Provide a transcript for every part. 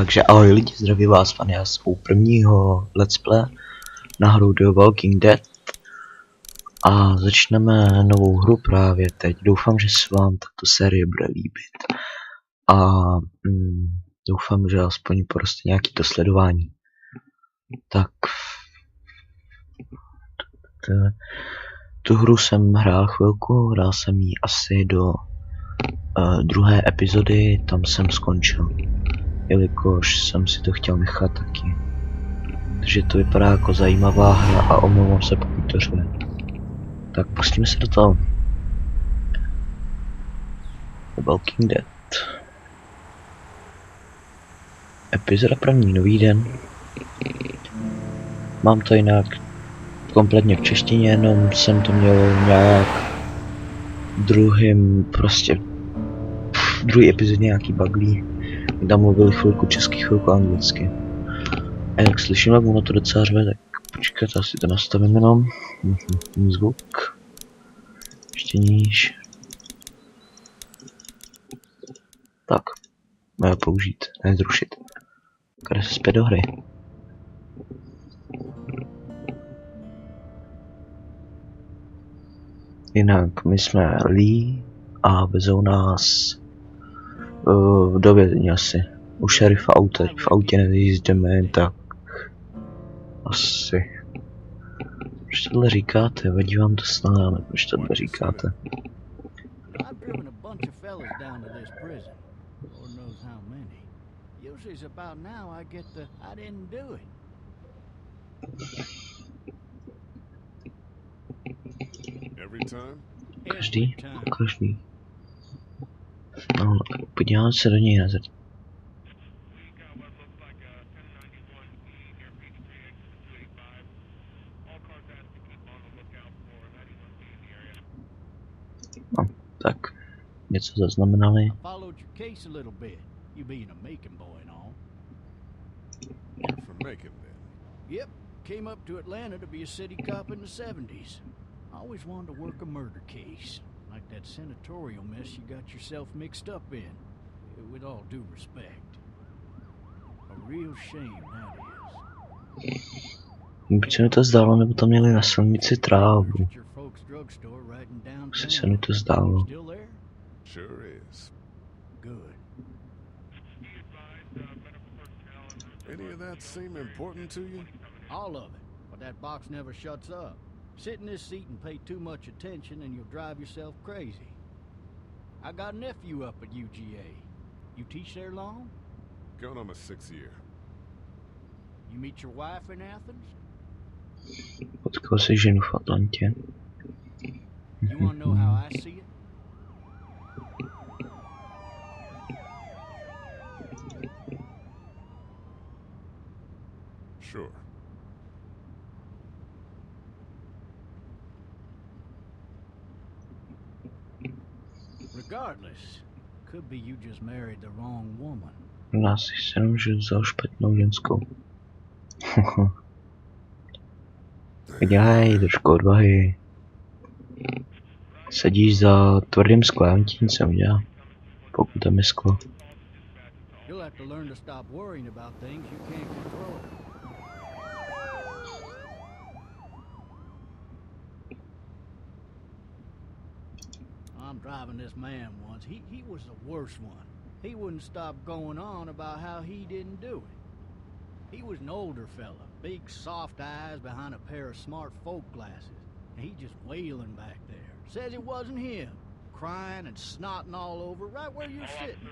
Takže ahoj lidi, zdraví vás pan Jas u prvního let's play na hru The Walking Dead. A začneme novou hru právě teď. Doufám, že se vám tato série bude líbit. A doufám, že aspoň poroste nějaký to sledování. Tak tu hru jsem hrál chvilku, hrál jsem ji asi do druhé epizody, tam jsem skončil. Jelikož jsem si to chtěl nechat taky. Takže to vypadá jako zajímavá hra a omlouvám se, pokud to řve. Tak pustíme se do toho. The Walking Dead. Epizoda první, nový den. Mám to jinak kompletně v češtině, jenom jsem to měl nějak druhý epizodě nějaký buglí. Tam mluvili chvilku česky, chvilku anglicky. A jak slyším, jak ono to docela řve, tak počkat, asi to nastavím jenom. Zvuk. Ještě níž. Tak. Můžu použít, ne zrušit. Kde se zpět do hry. Jinak my jsme Lee a vezou nás do vězení asi. U šerifa v autě nejízdeme jen tak. Asi. Proč tohle říkáte? Vadí vám to snad, proč tohle říkáte? Každý? No, podívám se do něj na zrť. No, tak. Něco zaznamenali. Yep, came up to Atlanta to be a city cop in the 70s. I always wanted to work a murder case, like that senatorial mess you got yourself mixed up in. With all due respect. A real shame, that is. Proč se mi to zdálo, nebo tam měli na silnici trávu? Asi se mi to zdálo. Any of that seem important to you? All of it, but that box never shuts up. Sit in this seat and pay too much attention and you'll drive yourself crazy. I got a nephew up at UGA. You teach there long? Going on my 6th year. You meet your wife in Athens? Potkal se ženu v Atlantě. You wanna know how I see it? Sure. Regardless, could be you just married the wrong woman. Nás si jenom, že vzal špatnou ženskou. Dělej trošku odvahy. Sedíš za tvrdým sklem, ti nic neudělá. Pokud tam je sklo. You'll have to learn to stop worrying about things you can't control. I'm driving this man once. He was the worst one. He wouldn't stop going on about how he didn't do it. He was an older fella, big soft eyes behind a pair of smart folk glasses. And he just wailing back there. Says it wasn't him. Crying and snotting all over right where you're sitting.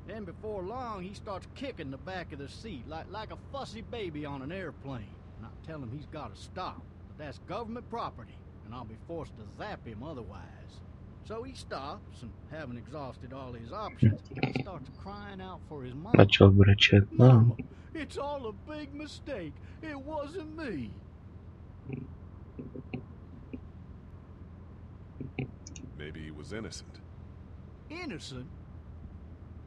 Then before long, he starts kicking the back of the seat like a fussy baby on an airplane. And I tell him he's got to stop, but that's government property, and I'll be forced to zap him otherwise. So he stops, and having exhausted all his options, he starts crying out for his mom. Mama, it's all a big mistake. It wasn't me. Maybe he was innocent. Innocent?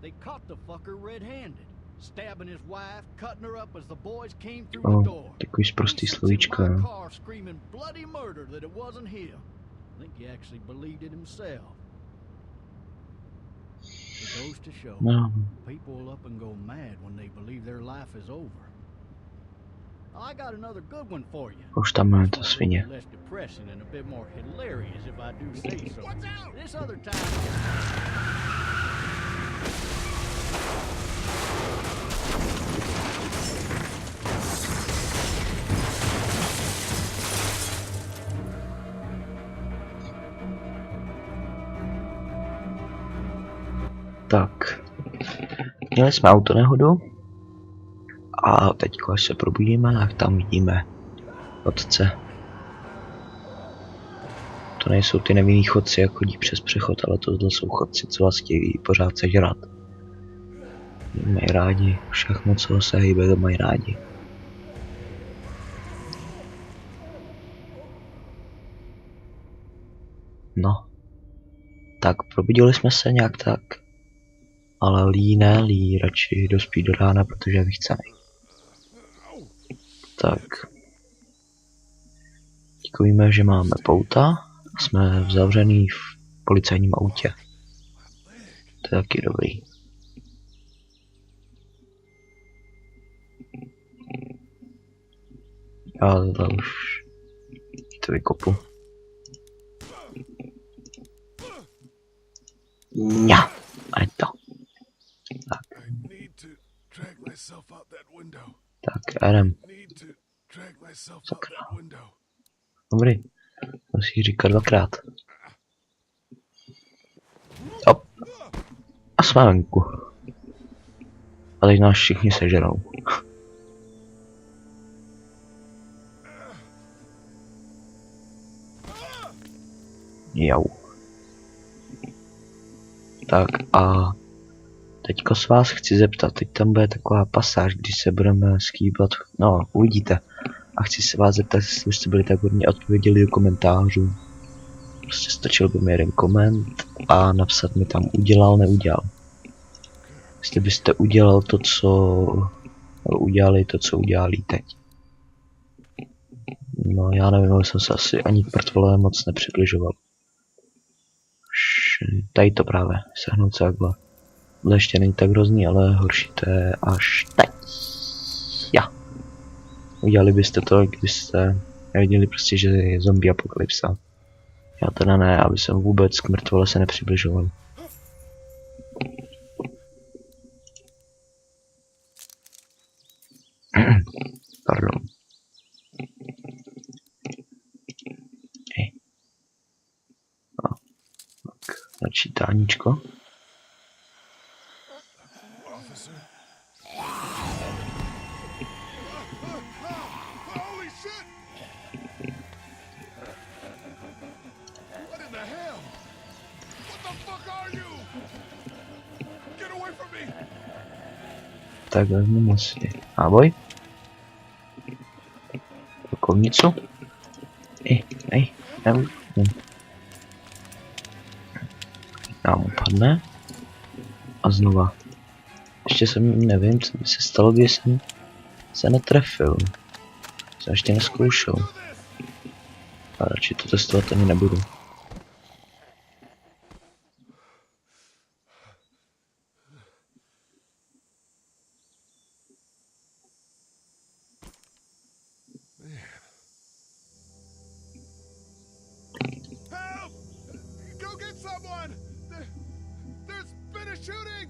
They caught the fucker red-handed, stabbing his wife, cutting her up as the boys came through the door. Takový sprostý slovíčka. Car screaming bloody murder that it wasn't him. I think he actually believed it himself. It goes to show No, people will up and go mad when they believe their life is over. I got another good one for you. už tam máme This to one will svině. be less depressing and a bit more hilarious if I do say so. This other time. Tak. Měli jsme autonehodu. A teďko, až se probudíme, tak tam vidíme chodce. To nejsou ty nevinný chodci, jak chodí přes přechod, ale tohle jsou chodci, co vás chtějí pořád sežrat. Mají rádi, všechno, co se hýbe, to mají rádi. No. Tak, probudili jsme se nějak tak. Ale Lee ne, Lee radši dospí do rána, protože je vychcený. Tak. Teďko víme, že máme pouta a jsme zavřený v policajním autě. To je taky dobrý. Já to už to vykopu. Ňa, a je to. Tak, I need to drag myself out that window. tak, jdem. Need to drag myself out Sakra. that window. Dobrý. Musí říkat dvakrát. Hop. A jsme venku. A teď nás všichni sežerou. Jau. Tak a teďko se vás chci zeptat, teď tam bude taková pasáž, když se budeme skýbat, no uvidíte. A chci se vás zeptat, jestli už jste byli tak hodně odpověděli do komentářů. Prostě stačil by mi jeden koment a napsat mi tam udělal, neudělal. Jestli byste udělal to, co udělali to, co udělali teď. No já nevím, ale jsem se asi ani k mrtvolé moc nepřibližoval. Tady to právě, sehnout se takhle. To ještě není tak hrozný, ale horší to je až teď. Ja. Udělali byste to, kdybyste neviděli prostě, že je zombie apokalypsa. Já teda ne, aby jsem vůbec k mrtvole se nepřibližoval. Pardon. Tak, načítáníčko. Officer. Holy shit! What in the hell? What the fuck are you? Get away from me! Tak vezmu asi náboj. Rokovnicu. Nevím. Nám upadne. A znova. Ještě jsem, nevím, co by se stalo, když jsem se netrefil. Jsem ještě neskoušel. A radši to testovat ani nebudu. Help! Go get someone! There's been a shooting!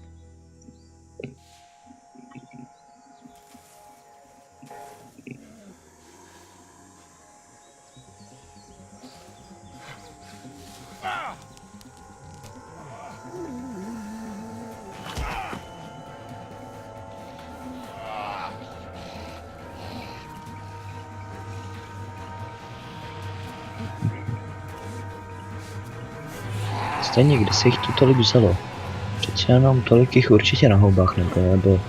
Ah! Stejně, kde se jich tu tolik vzalo? Přece jenom tolik jich určitě na houbách nebo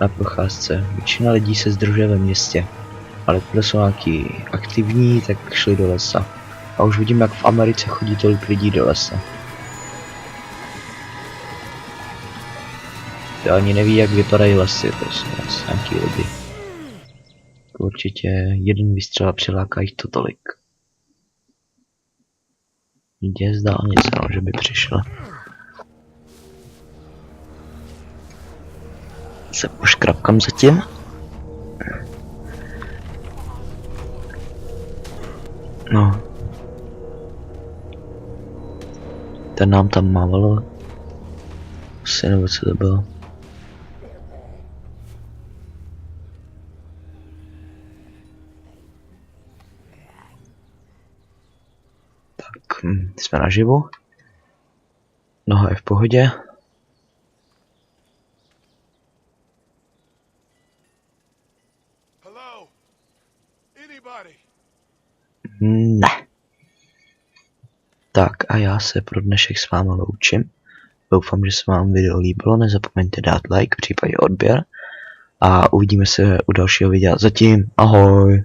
na procházce. Většina lidí se zdržuje ve městě. Ale když jsou nějaký aktivní, tak šli do lesa. A už vidím, jak v Americe chodí tolik lidí do lesa. To ani neví, jak vypadají lesy, to jsou nějaký lidi. Určitě jeden výstřel přiláká jich to tolik. Jde z dálnice, no, že by přišel. se poškrapkám zatím. No. Ten nám tam mával. Asi nebo co to bylo. Tak, jsme naživu. Noha je v pohodě. Hello? Anybody? Ne. Tak a já se pro dnešek s vámi loučím. Doufám, že se vám video líbilo, nezapomeňte dát like, případně odběr. A uvidíme se u dalšího videa. Zatím, ahoj.